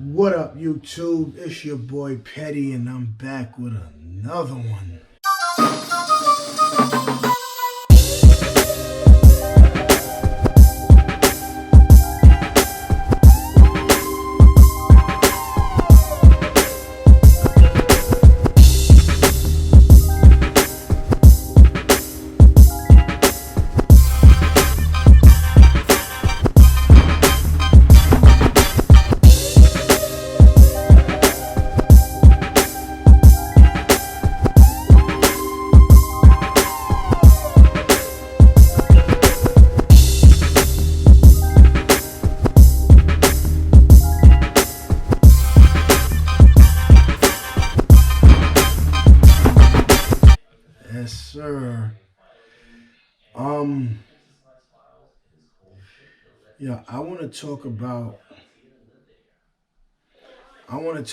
What up, YouTube? It's your boy Petty, and I'm back with another one. Yes, sir. Um, yeah, I want to talk about, I want to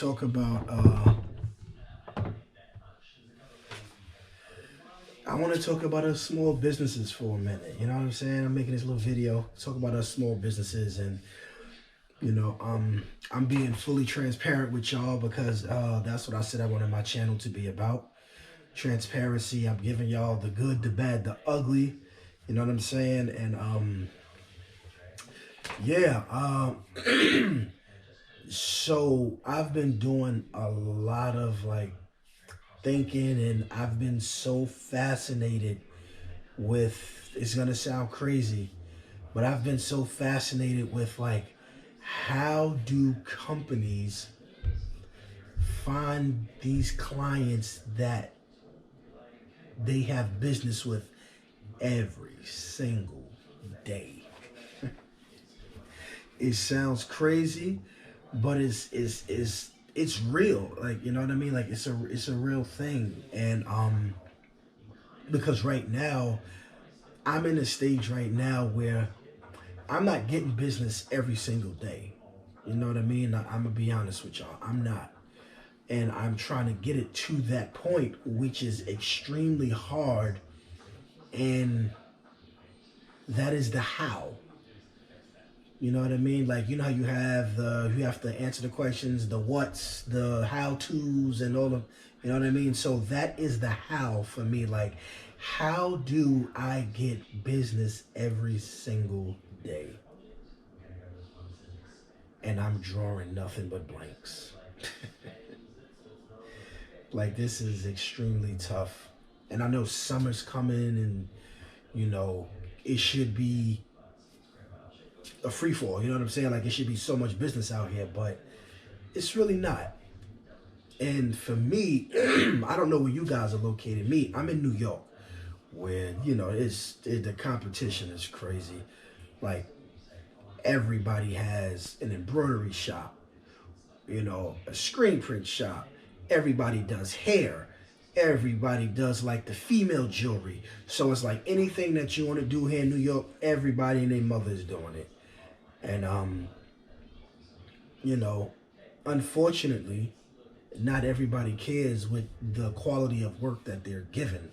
talk about us small businesses for a minute. You know what I'm saying? I'm making this little video, talk about us small businesses, and I'm being fully transparent with y'all because that's what I said I wanted my channel to be about. Transparency. I'm giving y'all the good, the bad, the ugly. You know what I'm saying? And yeah. So I've been doing a lot of like thinking, and I've been so fascinated with. It's gonna sound crazy, but I've been so fascinated with like how do companies find these clients that they have business with every single day. It sounds crazy, but it's real. Like, you know what I mean? Like it's a real thing. And because right now I'm in a stage right now where I'm not getting business every single day. You know what I mean? I'm gonna be honest with y'all. I'm not. And I'm trying to get it to that point, which is extremely hard. And that is the how. You know what I mean? Like, you know how you have to answer the questions, the what's, the how to's, and all of, you know what I mean? So that is the how for me. Like, how do I get business every single day? And I'm drawing nothing but blanks. Like, this is extremely tough. And I know summer's coming, and, you know, it should be a free fall. You know what I'm saying? Like, it should be so much business out here, but it's really not. And for me, I don't know where you guys are located. Me, I'm in New York, where the competition is crazy. Like, everybody has an embroidery shop, a screen print shop. Everybody does hair. Everybody does like the female jewelry. So it's like anything that you want to do here in New York, everybody and their mother is doing it. And you know, unfortunately, not everybody cares with the quality of work that they're given.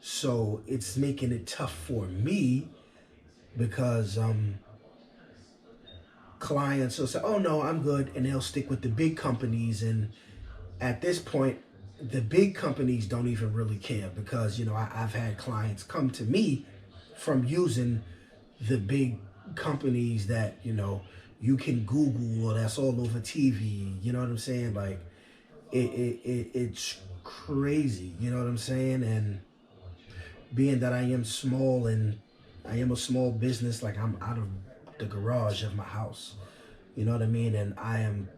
So it's making it tough for me because clients will say, "Oh no, I'm good," and they'll stick with the big companies. And at this point, the big companies don't even really care because I've had clients come to me from using the big companies that you can Google or that's all over TV. You know what I'm saying? Like it's crazy. You know what I'm saying? And being that I am small and I am a small business, like I'm out of the garage of my house. You know what I mean? And I am,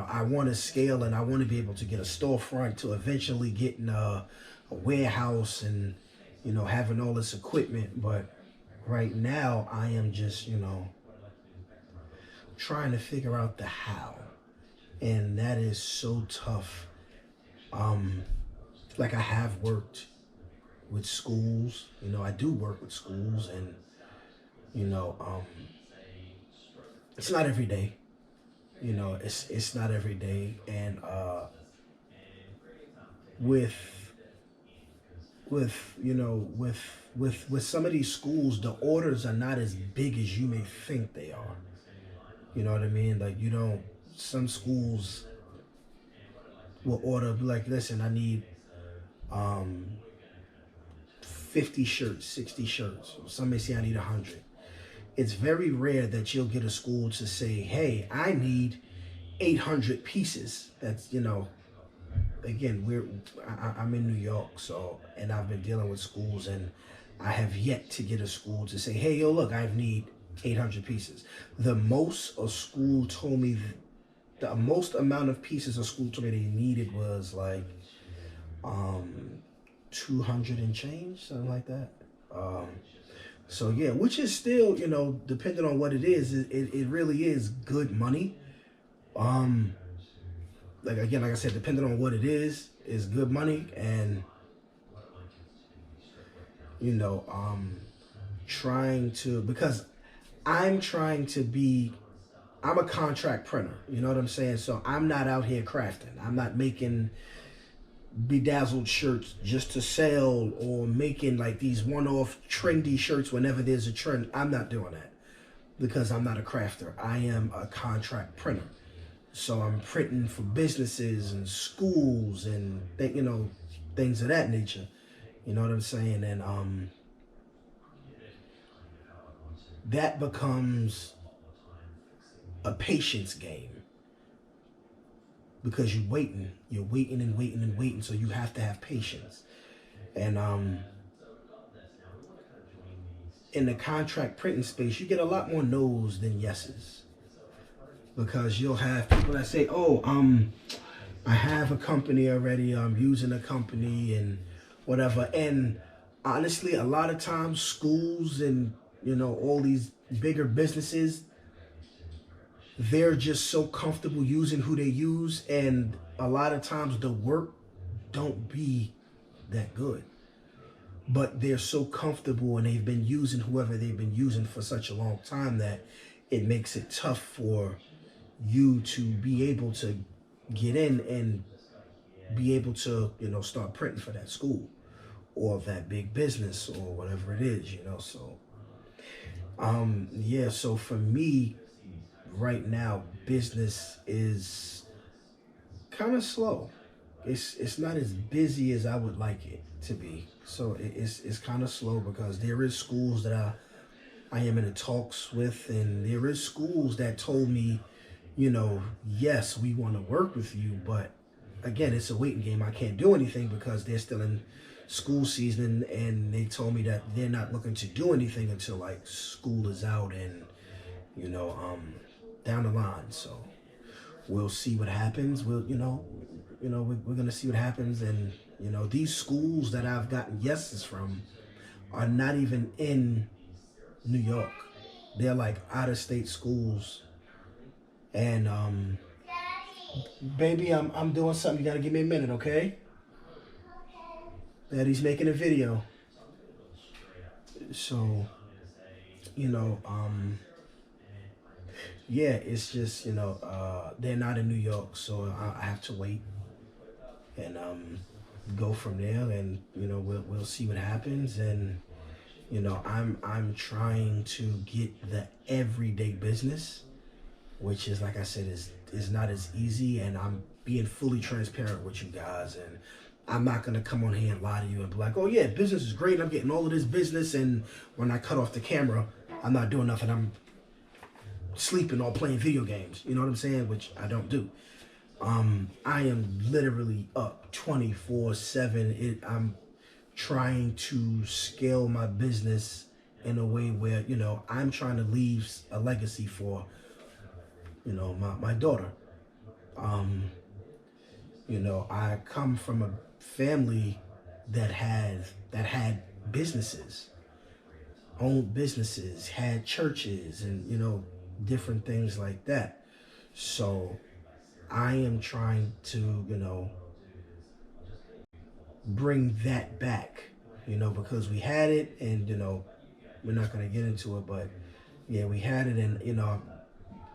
I want to scale and I want to be able to get a storefront to eventually getting a warehouse and, having all this equipment. But right now I am just, trying to figure out the how. And that is so tough. Like I have worked with schools, I do work with schools, and, it's not every day. It's not every day. And with with some of these schools, the orders are not as big as you may think they are. You know what I mean? Like, you don't some schools will order, like, listen, I need um, 50 shirts, 60 shirts. Some may say I need 100. It's very rare that you'll get a school to say, hey, I need 800 pieces. That's, again, I'm in New York, so, and I've been dealing with schools, and I have yet to get a school to say, hey, yo, look, I need 800 pieces. The most a school told me, the most amount of pieces a school told me they needed was like 200 and change, something like that. So yeah, which is still, depending on what it is, it really is good money. Like I said, depending on what it is good money. And because I'm a contract printer, you know what I'm saying? So I'm not out here crafting. I'm not making bedazzled shirts just to sell, or making like these one-off trendy shirts whenever there's a trend. I'm not doing that because I'm not a crafter. I am a contract printer. So I'm printing for businesses and schools and things of that nature. You know what I'm saying? And that becomes a patience game, because you're waiting and waiting and waiting. So you have to have patience. And in the contract printing space, you get a lot more no's than yeses, because you'll have people that say, oh, I have a company already, I'm using a company and whatever. And honestly, a lot of times schools and all these bigger businesses, they're just so comfortable using who they use, and a lot of times the work don't be that good, but they're so comfortable and they've been using whoever they've been using for such a long time that it makes it tough for you to be able to get in and be able to start printing for that school or that big business or whatever it is. So so for me right now, business is kind of slow. It's not as busy as I would like it to be. So it's kind of slow, because there is schools that I am in the talks with, and there is schools that told me, yes, we want to work with you, but again, it's a waiting game. I can't do anything because they're still in school season, and they told me that they're not looking to do anything until like school is out and down the line. So we'll see what happens. We're gonna see what happens. And these schools that I've gotten yeses from are not even in New York. They're like out of state schools. And baby, I'm doing something. You gotta give me a minute, okay? Daddy's making a video. So yeah, it's just they're not in New York, so I have to wait and go from there. And we'll see what happens. And I'm trying to get the everyday business, which is, like I said, is not as easy. And I'm being fully transparent with you guys, and I'm not gonna come on here and lie to you and be like, oh yeah, business is great, I'm getting all of this business, and when I cut off the camera, I'm not doing nothing. I'm sleeping or playing video games. You know what I'm saying? Which I don't do. I am literally up 24/7. I'm trying to scale my business in a way where I'm trying to leave a legacy for my daughter. I come from a family that had businesses, owned businesses, had churches, and different things like that. So I am trying to bring that back, because we had it, and we're not going to get into it, but yeah, we had it. And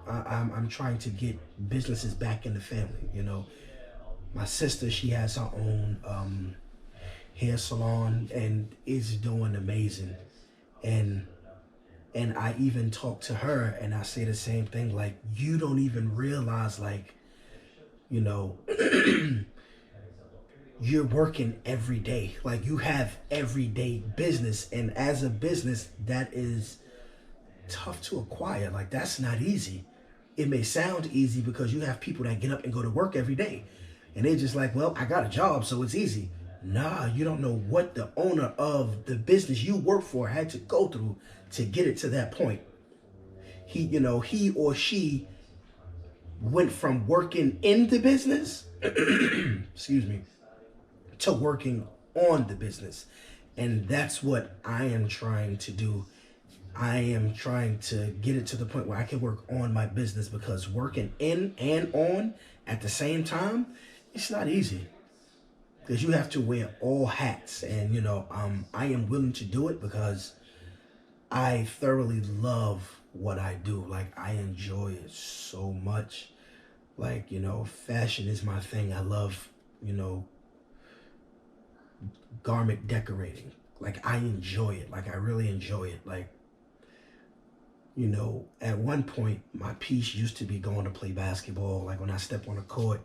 I'm trying to get businesses back in the family. My sister, she has her own hair salon, and it's doing amazing. And And I even talk to her and I say the same thing, like, you don't even realize, like, you know, you're working every day. Like, you have everyday business. And as a business, that is tough to acquire. Like, that's not easy. It may sound easy because you have people that get up and go to work every day. And they're just like, well, I got a job, so it's easy. Nah, you don't know what the owner of the business you work for had to go through to get it to that point. He or she went from working in the business, excuse me, to working on the business. And that's what I am trying to do. I am trying to get it to the point where I can work on my business, because working in and on at the same time, it's not easy. Because you have to wear all hats. And, I am willing to do it because I thoroughly love what I do. Like, I enjoy it so much. Like, fashion is my thing. I love, garment decorating. Like, I enjoy it. Like, I really enjoy it. Like, at one point, my piece used to be going to play basketball. Like, when I step on the court,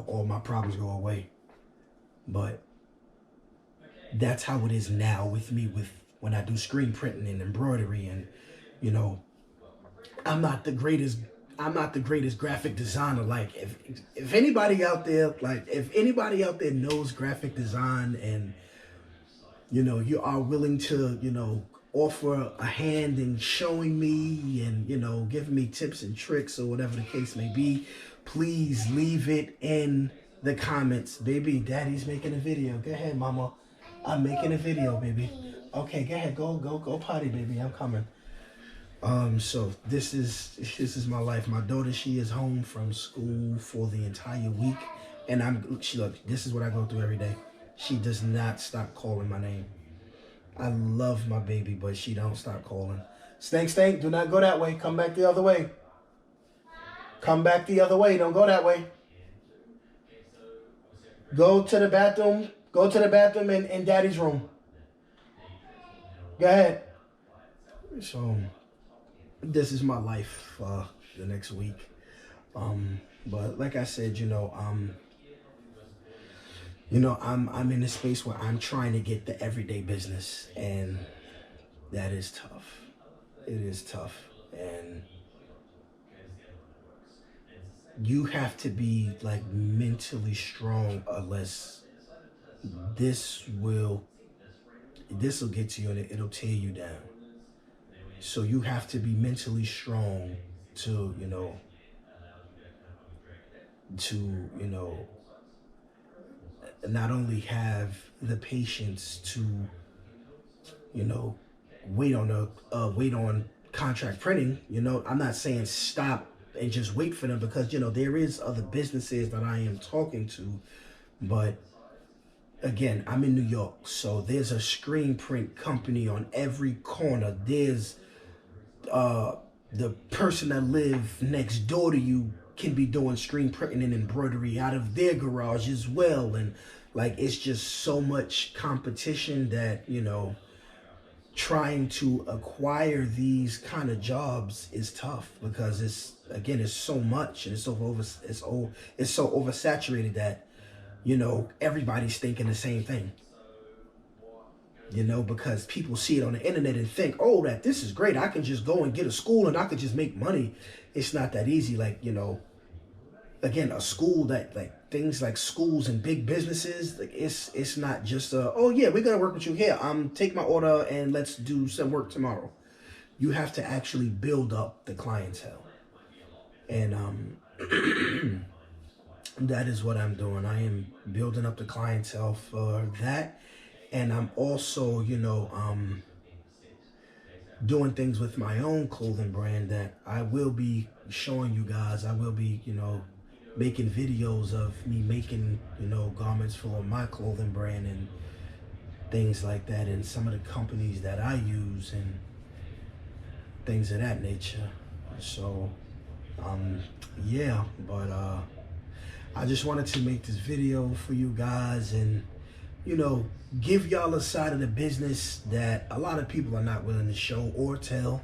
all my problems go away. But that's how it is now with me, with when I do screen printing and embroidery. And, I'm not the greatest graphic designer. Like, if anybody out there, knows graphic design, and, you are willing to, offer a hand in showing me and, giving me tips and tricks or whatever the case may be, please leave it in the comments. Baby, daddy's making a video. Go ahead, mama. I'm making a video, baby. Okay, go ahead. Go potty, baby. I'm coming. So this is my life. My daughter, she is home from school for the entire week. And look, this is what I go through every day. She does not stop calling my name. I love my baby, but she don't stop calling. Stank, do not go that way. Come back the other way. Come back the other way. Don't go that way. Go to the bathroom. Go to the bathroom in daddy's room. Go ahead. So, this is my life for the next week. But like I said, I'm in a space where I'm trying to get the everyday business, and that is tough. It is tough. And you have to be like mentally strong, unless this will get to you and it'll tear you down. So you have to be mentally strong to not only have the patience to, wait on contract printing. I'm not saying stop and just wait for them, because, there is other businesses that I am talking to. But again, I'm in New York, so there's a screen print company on every corner. There's the person that live next door to you can be doing screen printing and embroidery out of their garage as well. And like, it's just so much competition that, trying to acquire these kind of jobs is tough, because it's so much, and it's so oversaturated that, everybody's thinking the same thing. Because people see it on the internet and think, oh, that this is great. I can just go and get a school and I could just make money. It's not that easy. Like, again, a school that, like, things like schools and big businesses, like, it's not just oh yeah, we're gonna work with you here. Take my order and let's do some work tomorrow. You have to actually build up the clientele. And that is what I'm doing. I am building up the clientele for that. And I'm also, doing things with my own clothing brand that I will be showing you guys. I will be, making videos of me making, garments for my clothing brand and things like that, and some of the companies that I use and things of that nature. So, yeah, but I just wanted to make this video for you guys and, give y'all a side of the business that a lot of people are not willing to show or tell,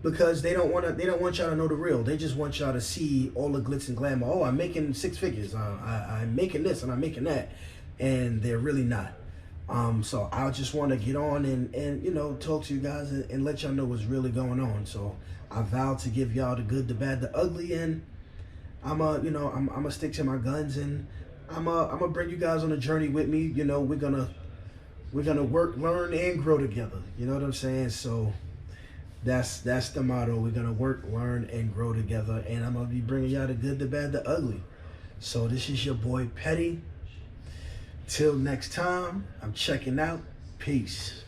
because they don't want y'all to know the real. They just want y'all to see all the glitz and glamour. Oh, I'm making six figures. I'm making this and I'm making that, and they're really not. So I just want to get on and talk to you guys and let y'all know what's really going on. So I vow to give y'all the good, the bad, the ugly, and I'm gonna stick to my guns, and I'm gonna bring you guys on a journey with me. We're gonna work, learn, and grow together. You know what I'm saying? So that's the motto. We're gonna work, learn, and grow together, and I'm gonna be bringing y'all the good, the bad, the ugly. So this is your boy Petty. Till next time, I'm checking out. Peace.